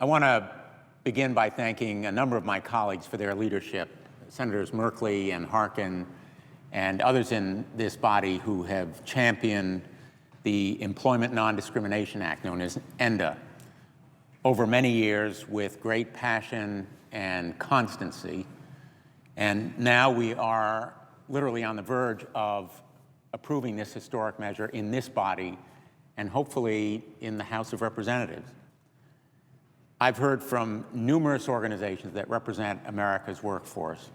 I want to begin by thanking a number of my colleagues for their leadership, Senators Merkley and Harkin and others in this body who have championed the Employment Non-Discrimination Act, known as ENDA, over many years with great passion and constancy. And now we are literally on the verge of approving this historic measure in this body and hopefully in the House of Representatives. I've heard from numerous organizations that represent America's workforce,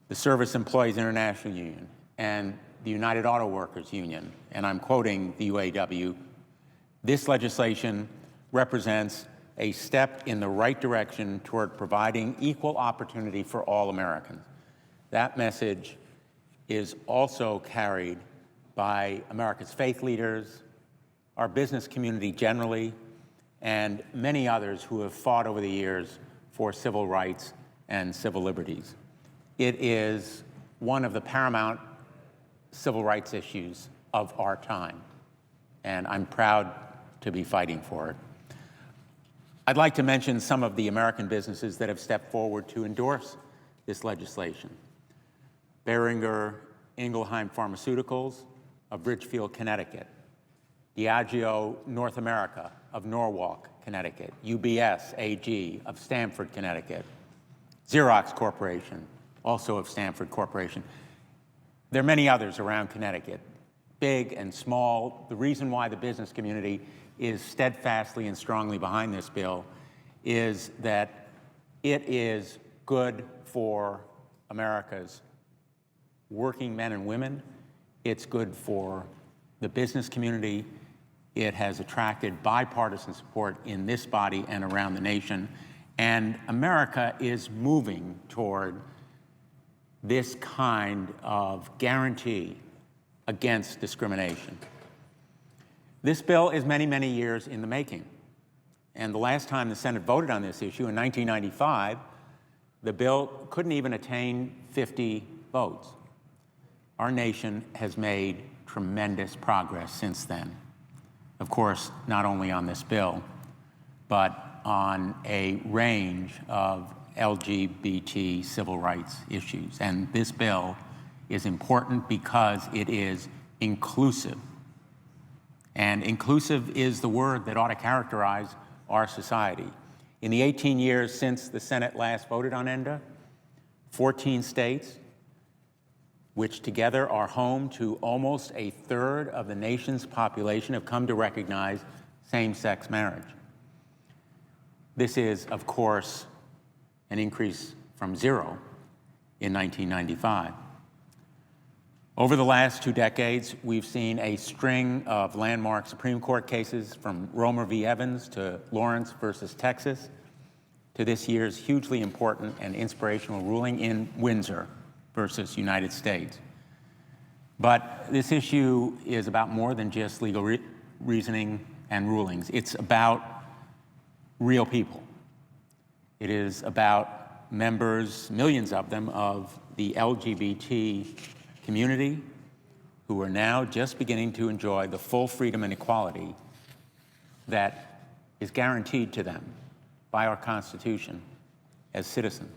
the Service Employees International Union and the United Auto Workers Union, and I'm quoting the UAW. This legislation represents a step in the right direction toward providing equal opportunity for all Americans. That message is also carried by America's faith leaders, our business community generally, and many others who have fought over the years for civil rights and civil liberties. It is one of the paramount civil rights issues of our time, and I'm proud to be fighting for it. I'd like to mention some of the American businesses that have stepped forward to endorse this legislation. Boehringer Ingelheim Pharmaceuticals of Ridgefield, Connecticut, Diageo North America of Norwalk, Connecticut, UBS AG of Stamford, Connecticut, Xerox Corporation, also of Stamford Corporation. There are many others around Connecticut, big and small. The reason why the business community is steadfastly and strongly behind this bill is that it is good for America's working men and women. It's good for the business community. It has attracted bipartisan support in this body and around the nation. And America is moving toward this kind of guarantee against discrimination. This bill is many, many years in the making. And the last time the Senate voted on this issue in 1995, the bill couldn't even attain 50 votes. Our nation has made tremendous progress since then. Of course, not only on this bill, but on a range of LGBT civil rights issues. And this bill is important because it is inclusive. And inclusive is the word that ought to characterize our society. In the 18 years since the Senate last voted on ENDA, 14 states, which together are home to almost a third of the nation's population, have come to recognize same-sex marriage. This is, of course, an increase from zero in 1995. Over the last 2 decades, we've seen a string of landmark Supreme Court cases, from Romer v. Evans to Lawrence versus Texas, to this year's hugely important and inspirational ruling in Windsor versus United States. But this issue is about more than just legal reasoning and rulings. It's about real people. It is about members, millions of them, of the LGBT community who are now just beginning to enjoy the full freedom and equality that is guaranteed to them by our Constitution as citizens.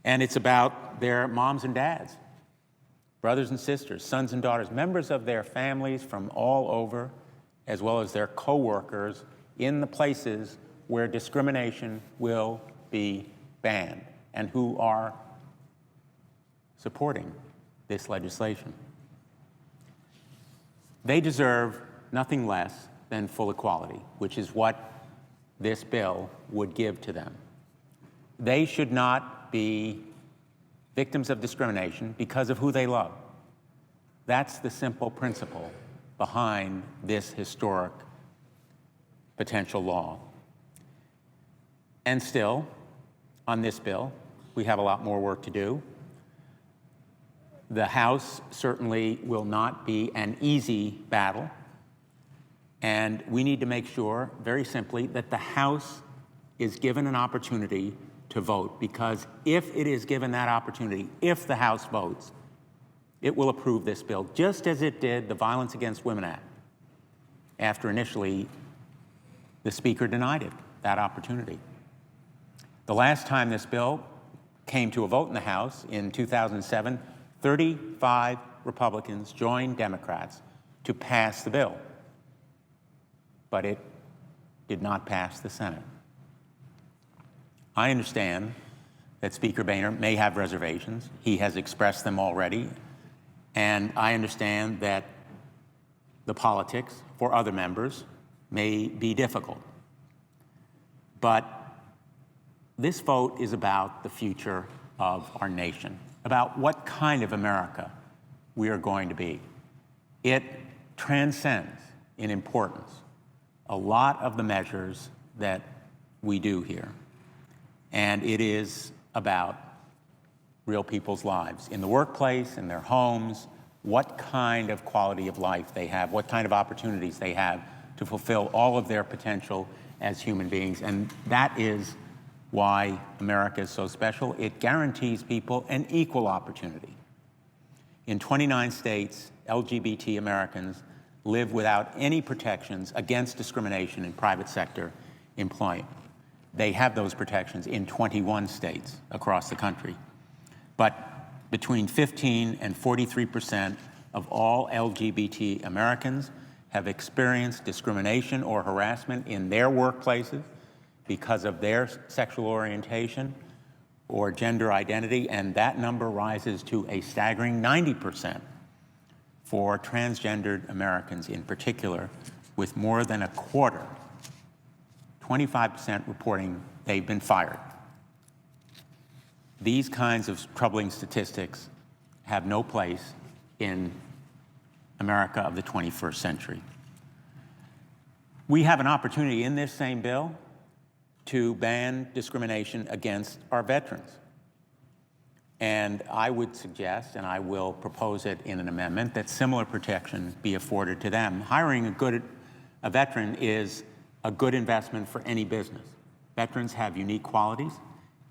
And it's about their moms and dads, brothers and sisters, sons and daughters, members of their families from all over, as well as their co-workers in the places where discrimination will be banned and who are supporting this legislation. They deserve nothing less than full equality, which is what this bill would give to them. They should not be victims of discrimination because of who they love. That's the simple principle behind this historic potential law. And still, on this bill, we have a lot more work to do. The House certainly will not be an easy battle, and we need to make sure, very simply, that the House is given an opportunity to vote, because if it is given that opportunity, if the House votes, it will approve this bill, just as it did the Violence Against Women Act, after initially the Speaker denied it that opportunity. The last time this bill came to a vote in the House in 2007, 35 Republicans joined Democrats to pass the bill, but it did not pass the Senate. I understand that Speaker Boehner may have reservations. He has expressed them already. And I understand that the politics for other members may be difficult. But this vote is about the future of our nation, about what kind of America we are going to be. It transcends in importance a lot of the measures that we do here. And it is about real people's lives in the workplace, in their homes, what kind of quality of life they have, what kind of opportunities they have to fulfill all of their potential as human beings. And that is why America is so special. It guarantees people an equal opportunity. In 29 states, LGBT Americans live without any protections against discrimination in private sector employment. They have those protections in 21 states across the country. But between 15 and 43% of all LGBT Americans have experienced discrimination or harassment in their workplaces because of their sexual orientation or gender identity, and that number rises to a staggering 90% for transgendered Americans in particular, with more than a quarter, 25% reporting they've been fired. These kinds of troubling statistics have no place in America of the 21st century. We have an opportunity in this same bill to ban discrimination against our veterans. And I would suggest, and I will propose it in an amendment, that similar protection be afforded to them. Hiring a veteran is a good investment for any business. Veterans have unique qualities,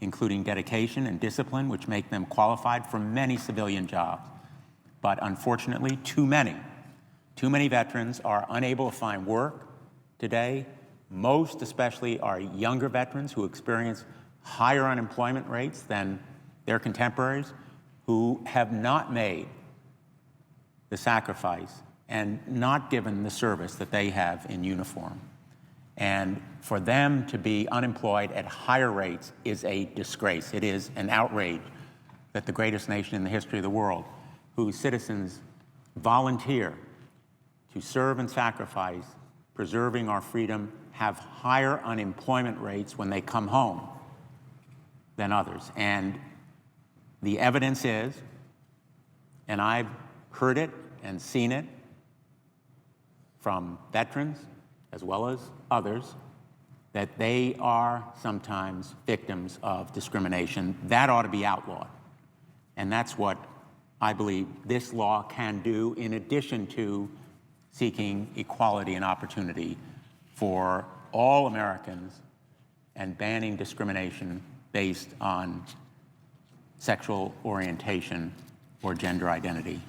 including dedication and discipline, which make them qualified for many civilian jobs. But unfortunately, too many veterans are unable to find work today. Most especially are younger veterans who experience higher unemployment rates than their contemporaries, who have not made the sacrifice and not given the service that they have in uniform. And for them to be unemployed at higher rates is a disgrace. It is an outrage that the greatest nation in the history of the world, whose citizens volunteer to serve and sacrifice, preserving our freedom, have higher unemployment rates when they come home than others. And the evidence is, and I've heard it and seen it from veterans as well as others, that they are sometimes victims of discrimination. That ought to be outlawed. And that's what I believe this law can do, in addition to seeking equality and opportunity for all Americans and banning discrimination based on sexual orientation or gender identity.